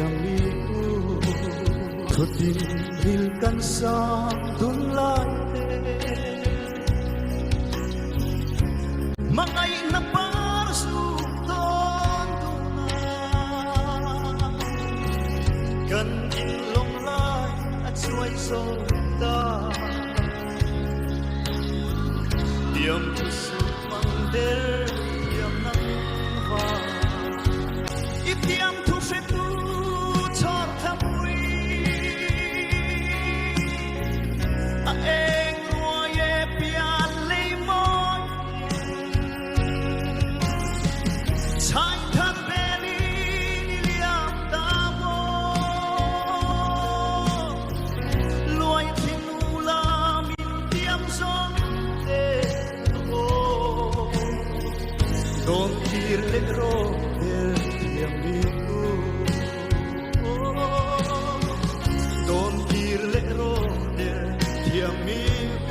amigo Thuật tình vilkan sa dunlay Mangay na parsuton dunay Kan inlong lay at suway sonda Diam pusuk mangder diam nang va Itiam tu setu chor thamui A eng ruaye pian lei moi Chai than beli liam da mo Luai thinu la min tiam son de o Don tir le gro amigo Don dirle rode di amigo